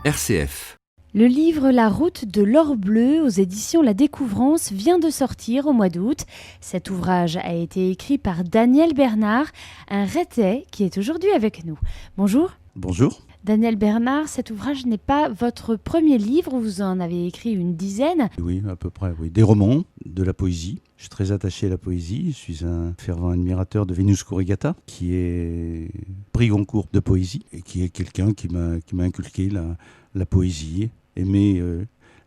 RCF. Le livre La route de l'or bleu aux éditions La Découvrance vient de sortir au mois d'août. Cet ouvrage a été écrit par Daniel Bernard, un Rethais qui est aujourd'hui avec nous. Bonjour. Bonjour. Daniel Bernard, cet ouvrage n'est pas votre premier livre, vous en avez écrit une dizaine. Oui, à peu près, oui. Des romans, de la poésie. Je suis très attaché à la poésie. Je suis un fervent admirateur de Vénus Corrigata, qui est prix Goncourt de poésie, et qui est quelqu'un qui m'a inculqué la poésie, aimer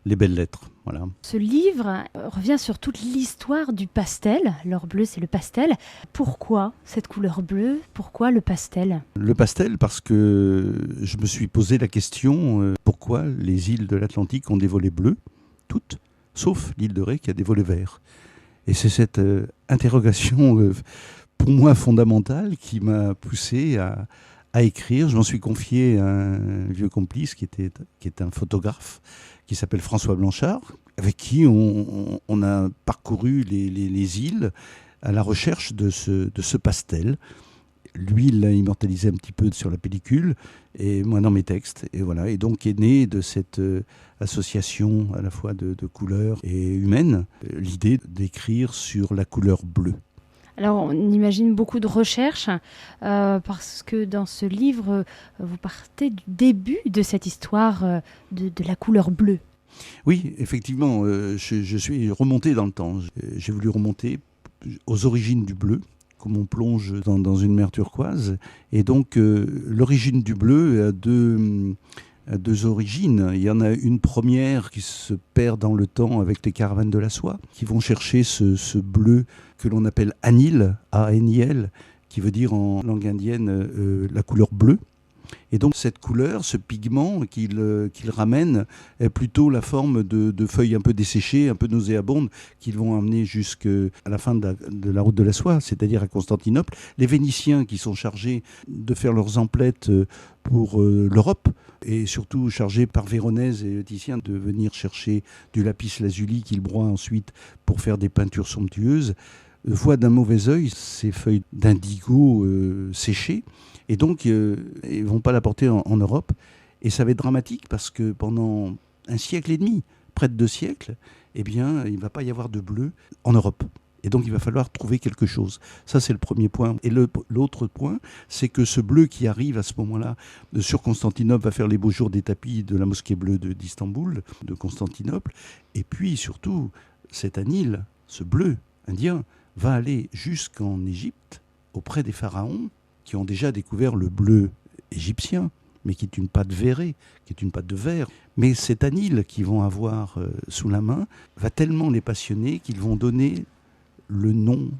les belles lettres. Voilà. Ce livre revient sur toute l'histoire du pastel. L'or bleu, c'est le pastel. Pourquoi cette couleur bleue? Pourquoi le pastel? Le pastel, parce que je me suis posé la question pourquoi les îles de l'Atlantique ont des volets bleus, toutes, sauf l'île de Ré qui a des volets verts. Et c'est cette interrogation, pour moi fondamentale, qui m'a poussé à écrire. Je m'en suis confié à un vieux complice qui est un photographe, qui s'appelle François Blanchard, avec qui on a parcouru les îles à la recherche de ce pastel. Lui, il l'a immortalisé un petit peu sur la pellicule, et moi dans mes textes. Et voilà. Et donc est née de cette association à la fois de couleurs et humaines, l'idée d'écrire sur la couleur bleue. Alors, on imagine beaucoup de recherches parce que dans ce livre, vous partez du début de cette histoire de la couleur bleue. Oui, effectivement, je suis remonté dans le temps. J'ai voulu remonter aux origines du bleu, comme on plonge dans une mer turquoise. Et donc, l'origine du bleu a deux origines. Il y en a une première qui se perd dans le temps avec les caravanes de la soie, qui vont chercher ce bleu que l'on appelle anil, A-N-I-L, qui veut dire en langue indienne la couleur bleue. Et donc cette couleur, ce pigment qu'il ramène est plutôt la forme de feuilles un peu desséchées, un peu nauséabondes, qu'ils vont amener jusqu'à la fin de la route de la soie, c'est-à-dire à Constantinople. Les Vénitiens qui sont chargés de faire leurs emplettes pour l'Europe, et surtout chargés par Véronèse et le Titien de venir chercher du lapis lazuli qu'ils broient ensuite pour faire des peintures somptueuses, voient d'un mauvais œil ces feuilles d'indigo séchées. Et donc, ils ne vont pas l'apporter en Europe. Et ça va être dramatique parce que pendant un siècle et demi, près de 2 siècles, eh bien, il ne va pas y avoir de bleu en Europe. Et donc, il va falloir trouver quelque chose. Ça, c'est le premier point. Et l'autre point, c'est que ce bleu qui arrive à ce moment-là sur Constantinople va faire les beaux jours des tapis de la mosquée bleue d'Istanbul, de Constantinople. Et puis, surtout, cet anil, ce bleu indien, va aller jusqu'en Égypte, auprès des pharaons, qui ont déjà découvert le bleu égyptien, mais qui est une pâte verrée, qui est une pâte de verre. Mais cet anil qu'ils vont avoir sous la main va tellement les passionner qu'ils vont donner le nom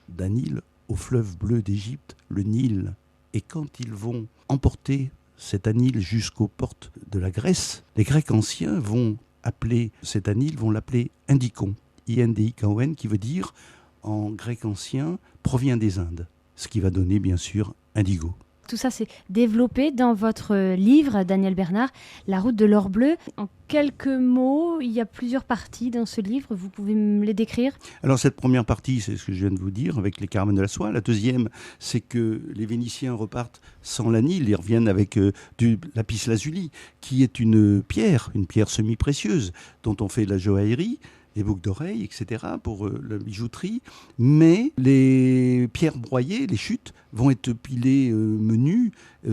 d'anil au fleuve bleu d'Égypte, le Nil. Et quand ils vont emporter cet anil jusqu'aux portes de la Grèce, les Grecs anciens vont appeler cet anil, vont l'appeler Indikon, I-N-D-I-K-O-N, qui veut dire, en grec ancien, provient des Indes. Ce qui va donner, bien sûr, indigo. Tout ça, c'est développé dans votre livre, Daniel Bernard, La route de l'or bleu. En quelques mots, il y a plusieurs parties dans ce livre. Vous pouvez me les décrire? Alors, cette première partie, c'est ce que je viens de vous dire, avec les caravanes de la soie. La deuxième, c'est que les Vénitiens repartent sans l'anil. Ils reviennent avec du lapis lazuli, qui est une pierre semi-précieuse, dont on fait de la joaillerie, les boucles d'oreilles, etc., pour la bijouterie. Mais les pierres broyées, les chutes, vont être pilées menues.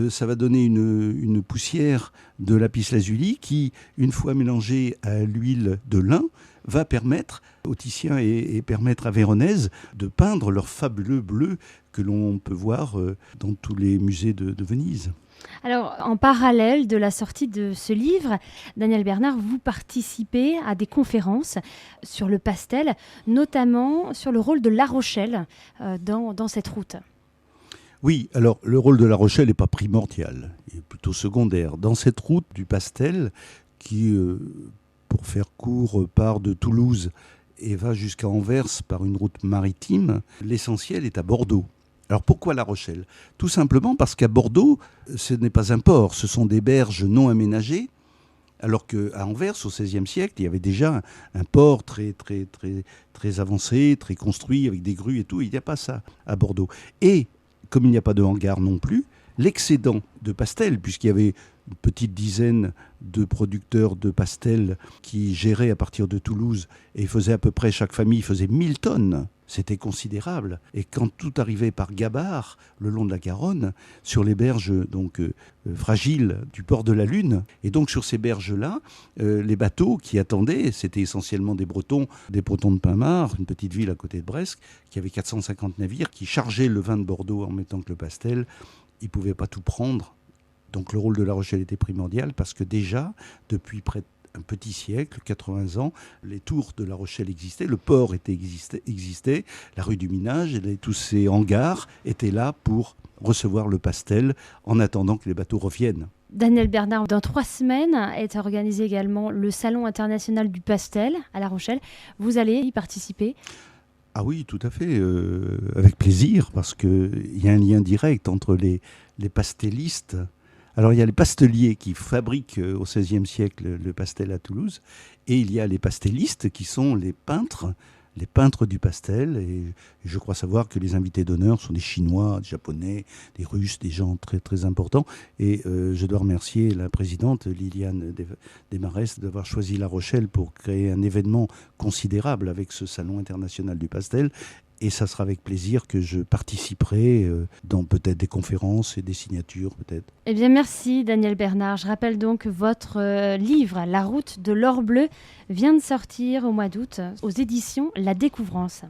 Ça va donner une poussière de lapis lazuli qui, une fois mélangée à l'huile de lin, va permettre aux Titiens et permettre à Véronèse de peindre leur fabuleux bleu que l'on peut voir dans tous les musées de Venise. Alors, en parallèle de la sortie de ce livre, Daniel Bernard, vous participez à des conférences sur le pastel, notamment sur le rôle de La Rochelle dans cette route. Oui, alors le rôle de La Rochelle n'est pas primordial, il est plutôt secondaire. Dans cette route du pastel, qui, pour faire court, part de Toulouse et va jusqu'à Anvers par une route maritime, l'essentiel est à Bordeaux. Alors pourquoi La Rochelle? Tout simplement parce qu'à Bordeaux, ce n'est pas un port, ce sont des berges non aménagées, alors qu'à Anvers, au XVIe siècle, il y avait déjà un port très avancé, très construit, avec des grues et tout. Il n'y a pas ça à Bordeaux. Et comme il n'y a pas de hangar non plus, l'excédent de pastels, puisqu'il y avait une petite dizaine de producteurs de pastels qui géraient à partir de Toulouse et faisaient à peu près, chaque famille faisait 1000 tonnes. C'était considérable. Et quand tout arrivait par Gabard, le long de la Garonne, sur les berges fragiles du port de la Lune, et donc sur ces berges-là, les bateaux qui attendaient, c'était essentiellement des Bretons de Pinmar, une petite ville à côté de Brest, qui avait 450 navires, qui chargeaient le vin de Bordeaux en même temps que le pastel. Ils ne pouvaient pas tout prendre. Donc le rôle de La Rochelle était primordial parce que déjà, depuis près d'un petit siècle, 80 ans, les tours de La Rochelle existaient, le port existait, la rue du Minage, tous ces hangars étaient là pour recevoir le pastel en attendant que les bateaux reviennent. Daniel Bernard, dans 3 semaines est organisé également le Salon international du pastel à La Rochelle. Vous allez y participer ? Ah oui, tout à fait, avec plaisir, parce qu'il y a un lien direct entre les pastellistes. Alors il y a les pasteliers qui fabriquent au XVIe siècle le pastel à Toulouse, et il y a les pastellistes qui sont les peintres du pastel. Et je crois savoir que les invités d'honneur sont des Chinois, des Japonais, des Russes, des gens très très importants. Et je dois remercier la présidente Liliane Desmarest d'avoir choisi La Rochelle pour créer un événement considérable avec ce Salon international du pastel. Et ça sera avec plaisir que je participerai dans peut-être des conférences et des signatures peut-être. Eh bien merci Daniel Bernard. Je rappelle donc que votre livre La route de l'or bleu vient de sortir au mois d'août aux éditions La Découvrance.